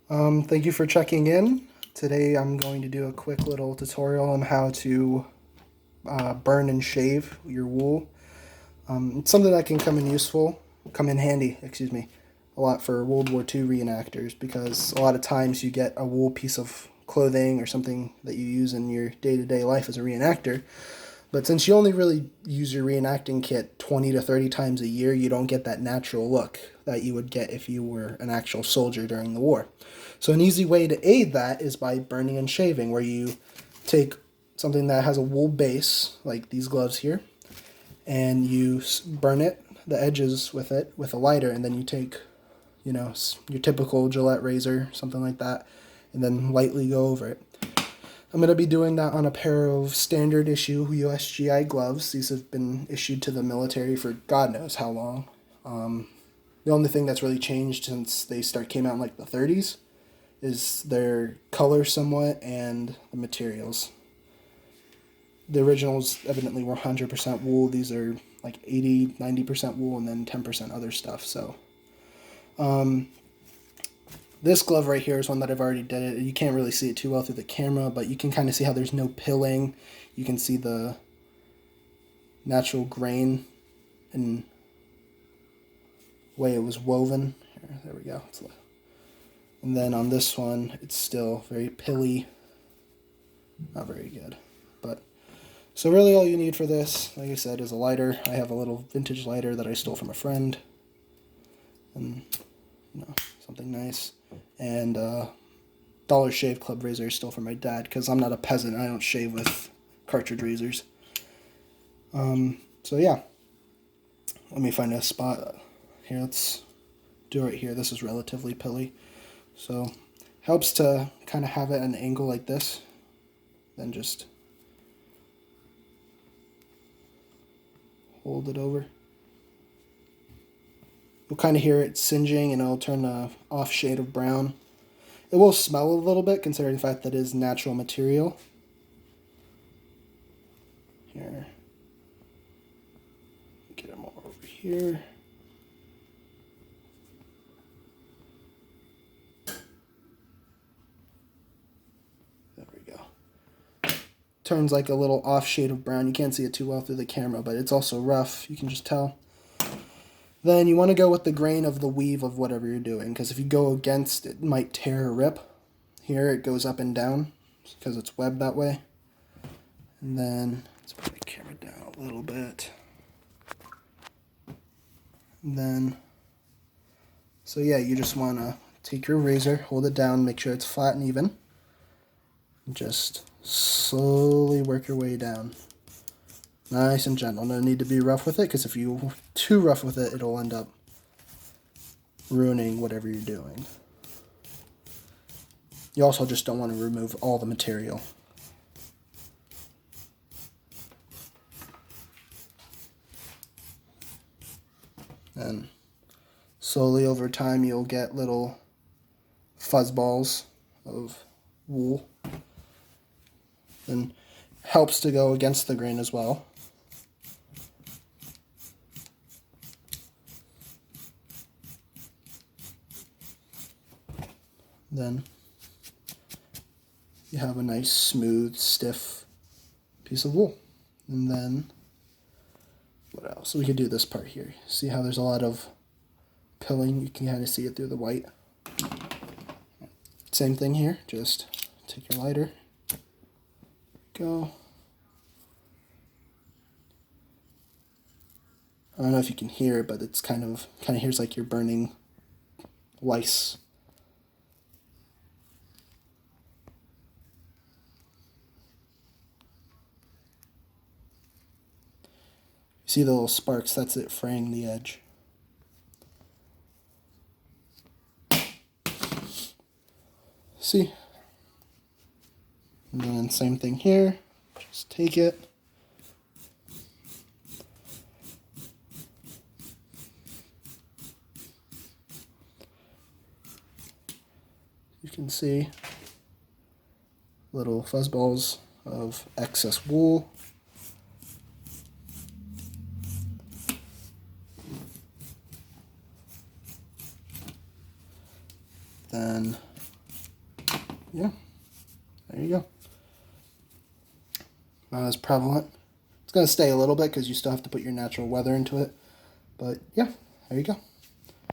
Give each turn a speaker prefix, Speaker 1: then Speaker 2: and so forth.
Speaker 1: Thank you for checking in. Today I'm going to do a quick little tutorial on how to burn and shave your wool. It's something that can come in handy, a lot for World War II reenactors, because a lot of times you get a wool piece of clothing or something that you use in your day-to-day life as a reenactor. But since you only really use your reenacting kit 20 to 30 times a year, you don't get that natural look that you would get if you were an actual soldier during the war. So an easy way to aid that is by burning and shaving, where you take something that has a wool base, like these gloves here, and you burn it, the edges with it, with a lighter, and then you take, your typical Gillette razor, something like that, and then lightly go over it. I'm going to be doing that on a pair of standard issue USGI gloves. These have been issued to the military for God knows how long. The only thing that's really changed since they came out in like the 30s is their color somewhat and the materials. The originals evidently were 100% wool. These are like 80-90% wool and then 10% other stuff. So this glove right here is one that I've already did it. You can't really see it too well through the camera, but you can kind of see how there's no pilling. You can see the natural grain and way it was woven. Here, there we go. And then on this one, it's still very pilly. Not very good. But so really all you need for this, like I said, is a lighter. I have a little vintage lighter that I stole from a friend. And, something nice. And Dollar Shave Club razor I stole from my dad, because I'm not a peasant. I don't shave with cartridge razors. So yeah. Let me find a spot. Here, let's do it right here. This is relatively pilly. So, helps to kind of have it at an angle like this. Then just hold it over. You'll kind of hear it singeing and it'll turn a off shade of brown. It will smell a little bit considering the fact that it is natural material. Here. Get it more over here. There we go. Turns like a little off shade of brown. You can't see it too well through the camera, but it's also rough. You can just tell. Then you want to go with the grain of the weave of whatever you're doing, because if you go against, it might tear or rip. Here it goes up and down because it's webbed that way. And then let's put the camera down a little bit. And then, so yeah, you just want to take your razor, hold it down, make sure it's flat and even. And just slowly work your way down. Nice and gentle. No need to be rough with it, because if you're too rough with it, it'll end up ruining whatever you're doing. You also just don't want to remove all the material. And slowly over time, you'll get little fuzz balls of wool. And helps to go against the grain as well. Then you have a nice, smooth, stiff piece of wool. And then, what else? We could do this part here. See how there's a lot of pilling? You can kind of see it through the white. Same thing here. Just take your lighter. Go. I don't know if you can hear it, but it's kind of hears like you're burning lice. See the little sparks? That's it fraying the edge. See? And then same thing here. Just take it. You can see little fuzz balls of excess wool. Then yeah, there you go. Not as prevalent. It's going to stay a little bit because you still have to put your natural weather into it. But yeah, there you go.